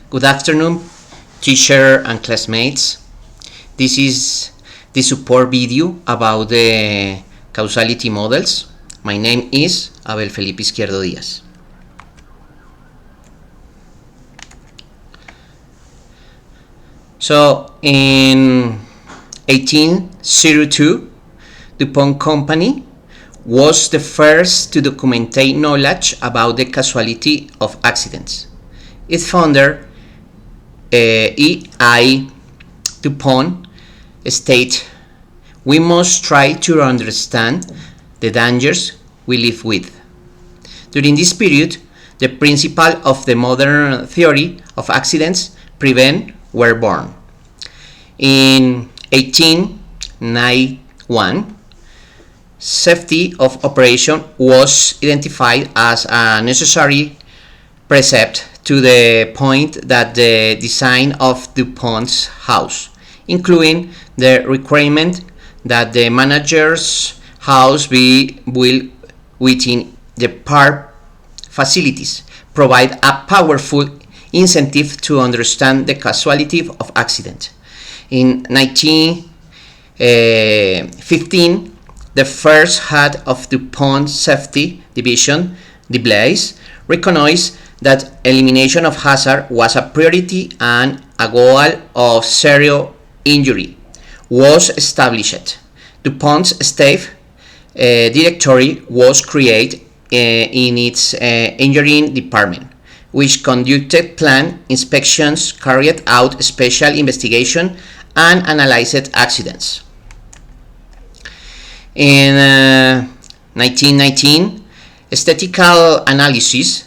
Good afternoon, teacher and classmates. This is the support video about the causality models. My name is Abel Felipe Izquierdo Díaz. So, in 1802, DuPont Company was the first to document knowledge about the causality of accidents. Its founder, E.I. DuPont, stated, "We must try to understand the dangers we live with." During this period, the principles of the modern theory of accidents prevent were born. In 1891, safety of operation was identified as a necessary precept to the point that the design of DuPont's house, including the requirement that the manager's house be built within the park facilities, provide a powerful incentive to understand the causality of accident. In 1915, the first head of DuPont Safety Division, DeBlaise, recognized that elimination of hazard was a priority and a goal of zero injury was established. DuPont's staff directory was created in its engineering department, which conducted plant inspections, carried out special investigation, and analyzed accidents. In 1919, statistical analysis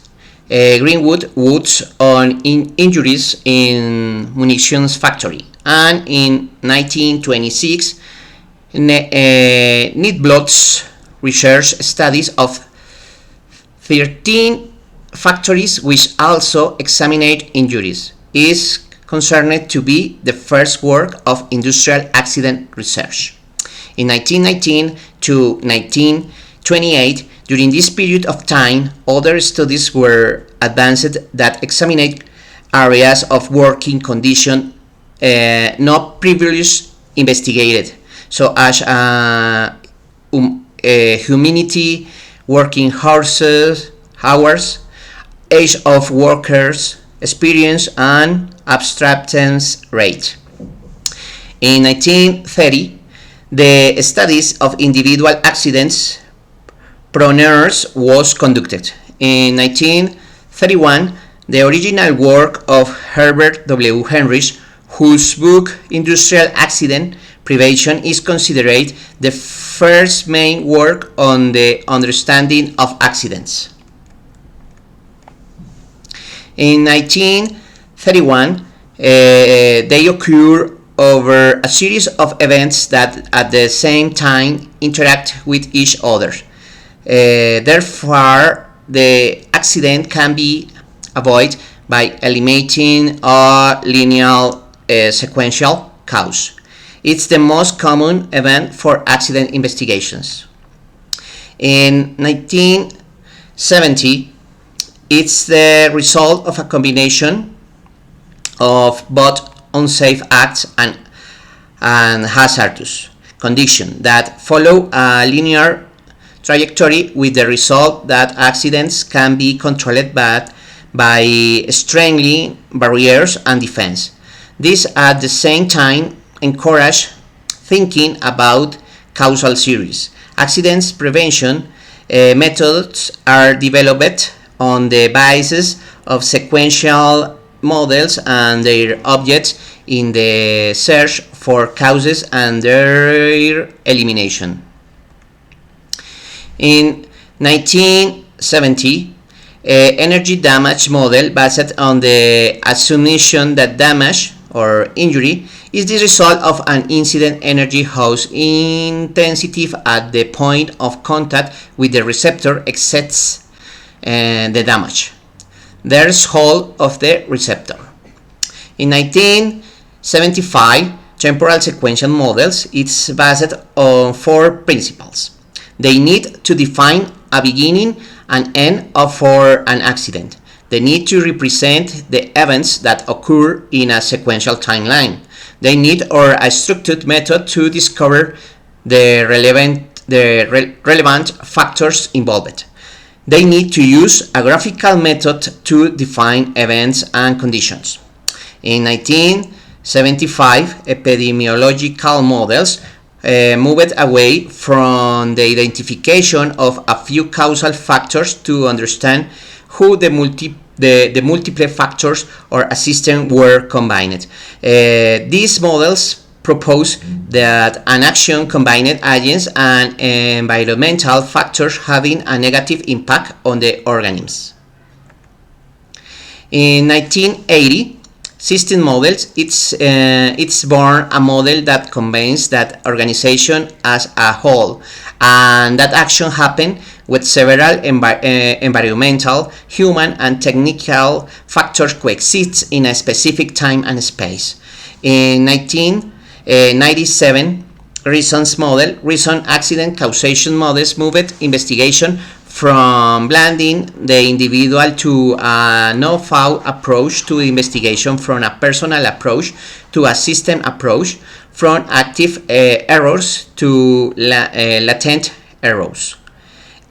Greenwood Woods on injuries in munitions factory, and in 1926, Nitblock's research studies of 13 factories which also examined injuries is concerned to be the first work of industrial accident research. In 1919 to 1928, during this period of time, other studies were advanced that examined areas of working condition not previously investigated, so as humidity, working hours, age of workers, experience, and abstractance rate. In 1930, the studies of individual accidents proneurs was conducted. In 1931, the original work of Herbert W. Henrich, whose book Industrial Accident Prevention is considered the first main work on the understanding of accidents. In 1931, they occur over a series of events that at the same time interact with each other. Therefore, the accident can be avoided by eliminating a linear sequential cause. It's the most common event for accident investigations. In 1970, it's the result of a combination of both unsafe acts and hazardous conditions that follow a linear trajectory, with the result that accidents can be controlled by strengthening barriers and defense. This at the same time encourage thinking about causal series. Accidents prevention methods are developed on the basis of sequential models and their objects in the search for causes and their elimination. In 1970, energy damage model based on the assumption that damage or injury is the result of an incident energy whose intensity at the point of contact with the receptor exceeds the damage threshold of the receptor. In 1975, temporal sequential models is based on 4 principles. They need to define a beginning and end for an accident. the need to represent the events that occur in a sequential timeline. They need a structured method to discover the relevant factors involved. They need to use a graphical method to define events and conditions. In 1975, epidemiological models moved away from the identification of a few causal factors to understand how the multiple factors or a system were combined. These models propose that an action combined agents and environmental factors having a negative impact on the organisms. In 1980, system models, it's born a model that combines that organization as a whole, and that action happen with several environmental, human, and technical factors coexist in a specific time and space. In 1997, reason accident causation models moved investigation from blending the individual to a know-how approach to investigation, from a personal approach to a system approach, from active errors to latent errors.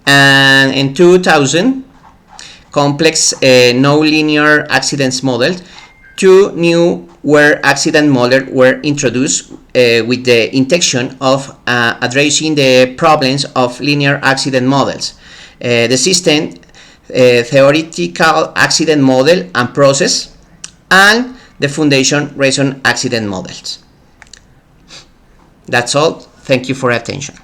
And in 2000, complex non-linear accidents models, two new accident models were introduced with the intention of addressing the problems of linear accident models. The system theoretical accident model and process, and the foundation reason accident models. That's all. Thank you for your attention.